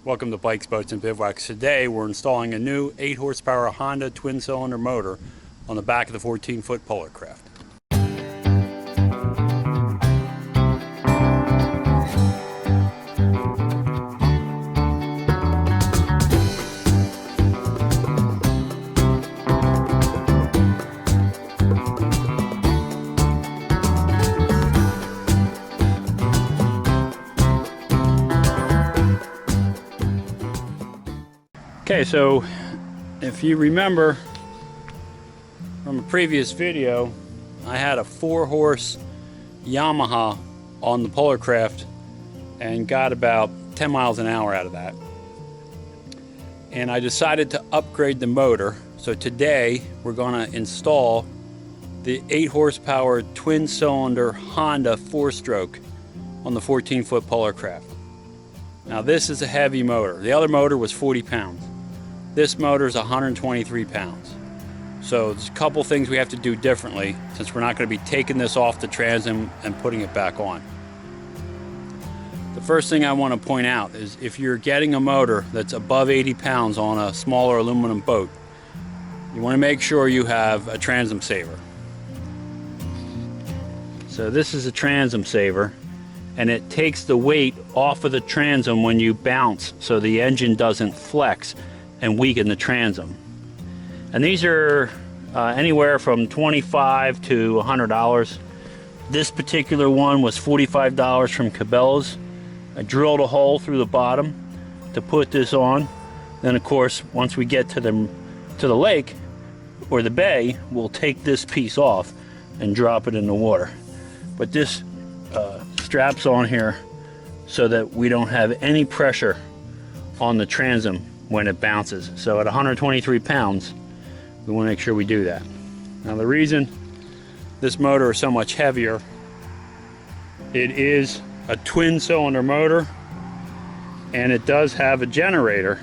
Welcome to Bikes, Boats, and Bivouacs. Today we're installing a new 8 horsepower Honda twin-cylinder motor on the back of the 14-foot Polarkraft. Okay, so if you remember from a previous video, I had a 4-horse Yamaha on the Polarkraft and got about 10 miles an hour out of that. And I decided to upgrade the motor. So today we're going to install the 8 horsepower twin-cylinder Honda 4-stroke on the 14-foot Polarkraft. Now this is a heavy motor. The other motor was 40 pounds. This motor is 123 pounds. So there's a couple things we have to do differently since we're not going to be taking this off the transom and putting it back on. The first thing I want to point out is if you're getting a motor that's above 80 pounds on a smaller aluminum boat, you want to make sure you have a transom saver. So this is a transom saver, and it takes the weight off of the transom when you bounce so the engine doesn't flex and weaken the transom. And these are anywhere from $25 to $100. This particular one was $45 from Cabela's. I drilled a hole through the bottom to put this on. Then of course, once we get to the lake or the bay, we'll take this piece off and drop it in the water. But this straps on here so that we don't have any pressure on the transom when it bounces. So at 123 pounds, we want to make sure we do that. Now the reason this motor is so much heavier, it is a twin-cylinder motor and it does have a generator,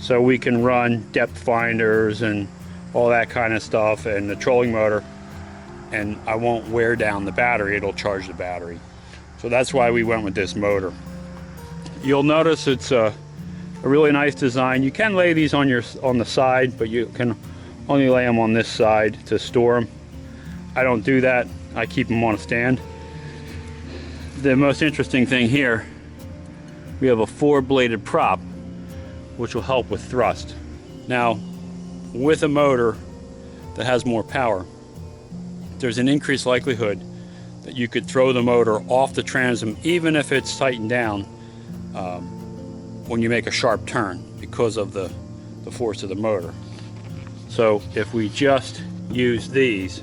so we can run depth finders and all that kind of stuff, and the trolling motor, and I won't wear down the battery, it'll charge the battery. So that's why we went with this motor. You'll notice it's a really nice design. You can lay these on the side, but you can only lay them on this side to store them. I don't do that. I keep them on a stand. The most interesting thing here, we have a 4-bladed prop, which will help with thrust. Now, with a motor that has more power, there's an increased likelihood that you could throw the motor off the transom, even if it's tightened down, when you make a sharp turn because of the force of the motor. So if we just use these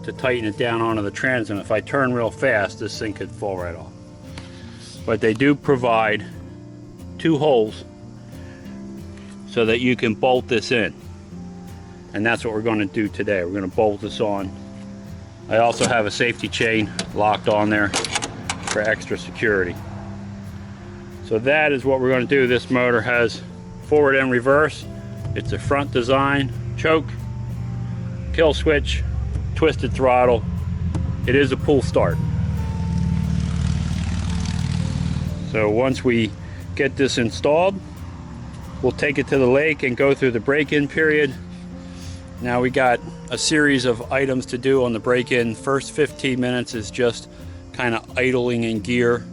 to tighten it down onto the transom, if I turn real fast, this thing could fall right off. But they do provide 2 holes so that you can bolt this in. And that's what we're going to do today. We're going to bolt this on. I also have a safety chain locked on there for extra security. So that is what we're going to do. This motor has forward and reverse. It's a front design, choke, kill switch, twisted throttle. It is a pull start. So once we get this installed, we'll take it to the lake and go through the break-in period. Now we got a series of items to do on the break-in. First 15 minutes is just kind of idling in gear.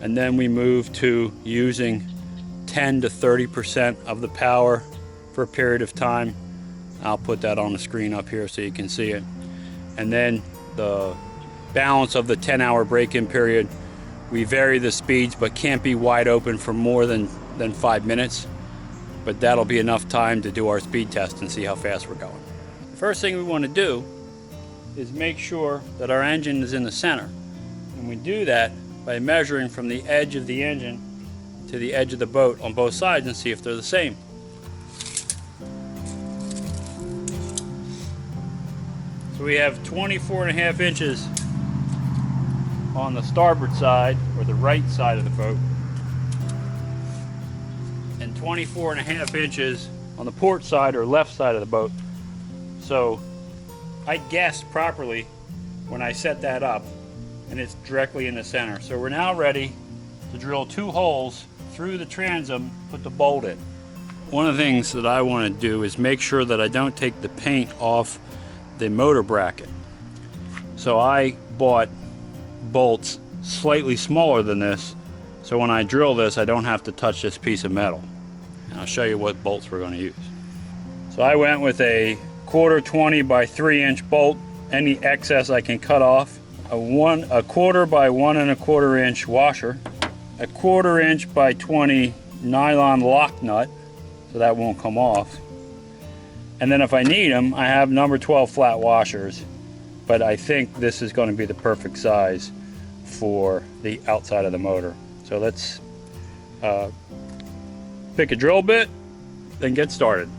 And then we move to using 10 to 30% of the power for a period of time. I'll put that on the screen up here so you can see it. And then the balance of the 10-hour break-in period, we vary the speeds but can't be wide open for more than 5 minutes. But that'll be enough time to do our speed test and see how fast we're going. The first thing we want to do is make sure that our engine is in the center. And we do that by measuring from the edge of the engine to the edge of the boat on both sides and see if they're the same. So we have 24.5 inches on the starboard side, or the right side of the boat, and 24.5 inches on the port side or left side of the boat. So I guessed properly when I set that up, and it's directly in the center. So we're now ready to drill 2 holes through the transom, put the bolt in. One of the things that I want to do is make sure that I don't take the paint off the motor bracket. So I bought bolts slightly smaller than this, so when I drill this I don't have to touch this piece of metal. And I'll show you what bolts we're going to use. So I went with a 1/4 by 3" bolt. Any excess I can cut off. A 1/4 by 1 1/4" washer. A 1/4" by 20 nylon lock nut, so that won't come off. And then if I need them, I have number 12 flat washers, but I think this is going to be the perfect size for the outside of the motor. So let's pick a drill bit, then get started.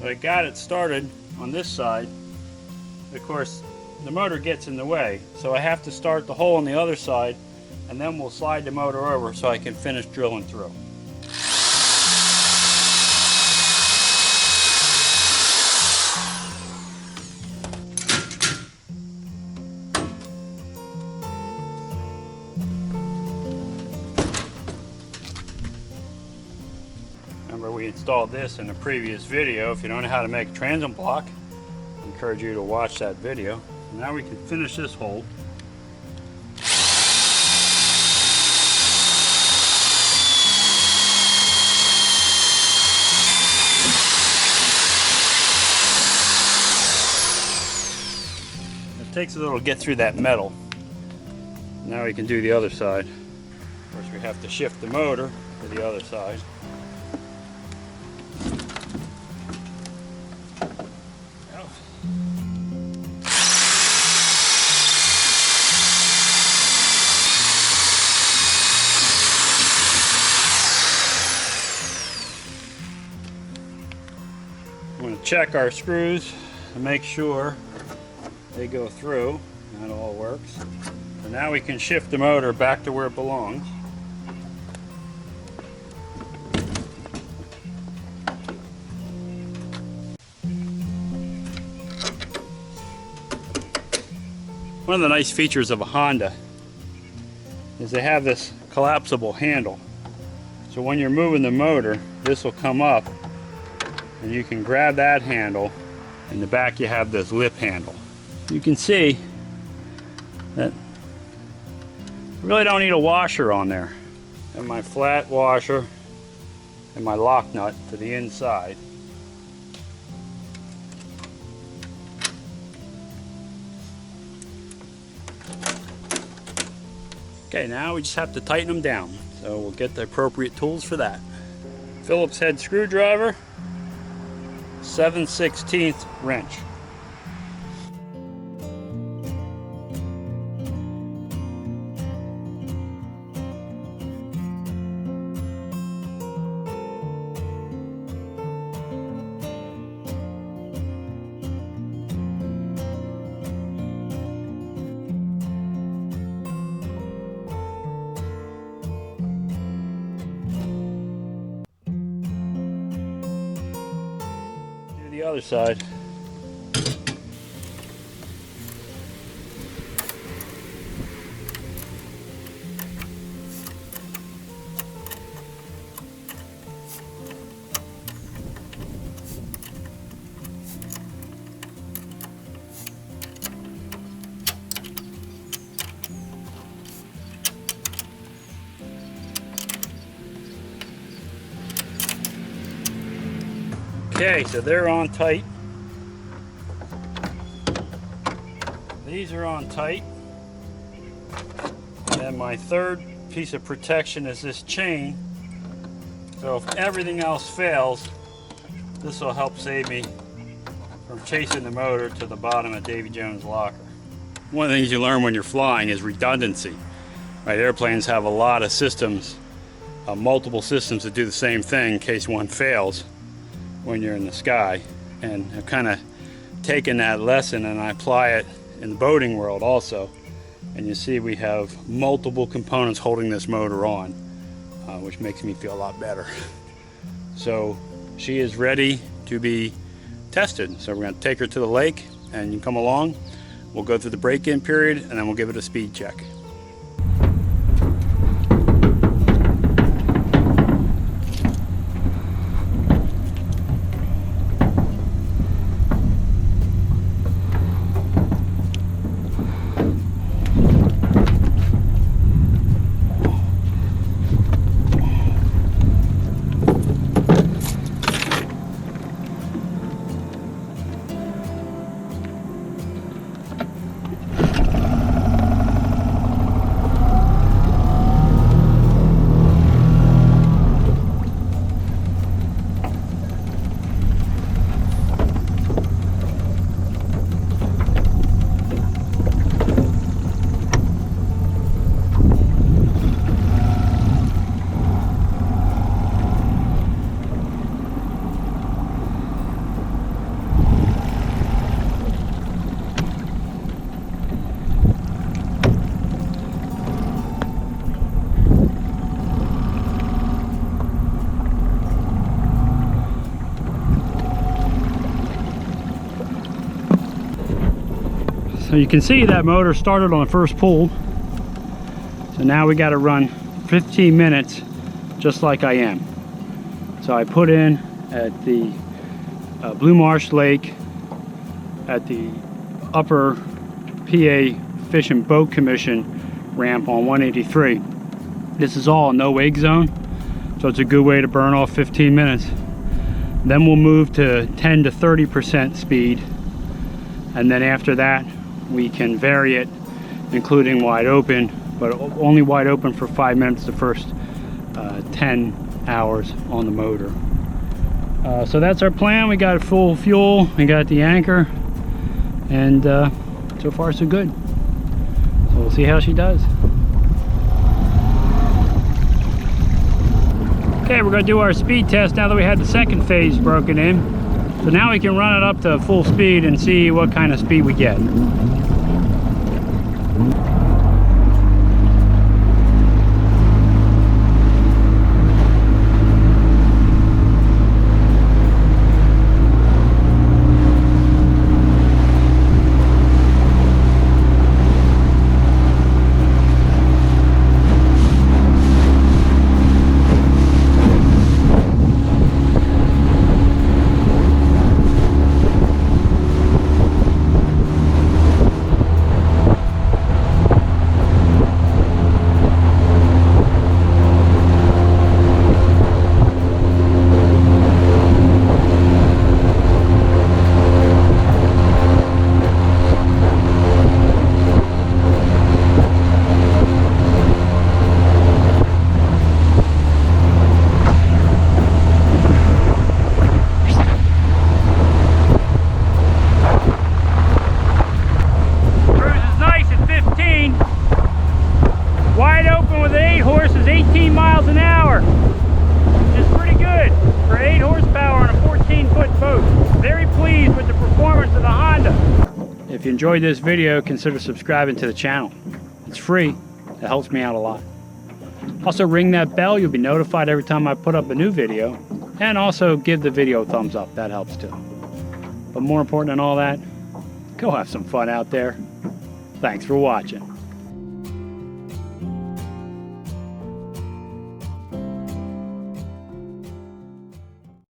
I got it started on this side. Of course, the motor gets in the way, so I have to start the hole on the other side, and then we'll slide the motor over so I can finish drilling through. Remember, we installed this in a previous video. If you don't know how to make a transom block, I encourage you to watch that video. Now we can finish this hole. It takes a little to get through that metal. Now we can do the other side. Of course, we have to shift the motor to the other side. I'm going to check our screws to make sure they go through. That all works. And now we can shift the motor back to where it belongs. One of the nice features of a Honda is they have this collapsible handle. So when you're moving the motor, this will come up and you can grab that handle. In the back you have this lip handle. You can see that I really don't need a washer on there. And my flat washer and my lock nut to the inside. Okay, now we just have to tighten them down. So we'll get the appropriate tools for that. Phillips head screwdriver, 7/16 wrench. The other side. Okay, so they're on tight. These are on tight. And then my third piece of protection is this chain. So if everything else fails, this will help save me from chasing the motor to the bottom of Davy Jones' locker. One of the things you learn when you're flying is redundancy. Right, airplanes have a lot of systems, multiple systems that do the same thing in case one fails when you're in the sky. And I've kind of taken that lesson and I apply it in the boating world also. And you see we have multiple components holding this motor on, which makes me feel a lot better. So she is ready to be tested. So we're going to take her to the lake, and you come along. We'll go through the break-in period, and then we'll give it a speed check. So you can see that motor started on the first pull. So now we got to run 15 minutes just like I am. So I put in at the Blue Marsh Lake at the upper PA Fish and Boat Commission ramp on 183. This is all no wake zone, so it's a good way to burn off 15 minutes. Then we'll move to 10 to 30% speed, and then after that we can vary it, including wide open, but only wide open for 5 minutes the first 10 hours on the motor. So that's our plan. We got full fuel, we got the anchor, and so far so good. So we'll see how she does. Okay, we're going to do our speed test now that we had the second phase broken in. So now we can run it up to full speed and see what kind of speed we get. Wide open with 8 horses, 18 miles an hour, which is pretty good for 8 horsepower on a 14-foot boat. Very pleased with the performance of the Honda. If you enjoyed this video, consider subscribing to the channel. It's free. It helps me out a lot. Also ring that bell. You'll be notified every time I put up a new video. And also give the video a thumbs up. That helps too. But more important than all that, go have some fun out there. Thanks for watching.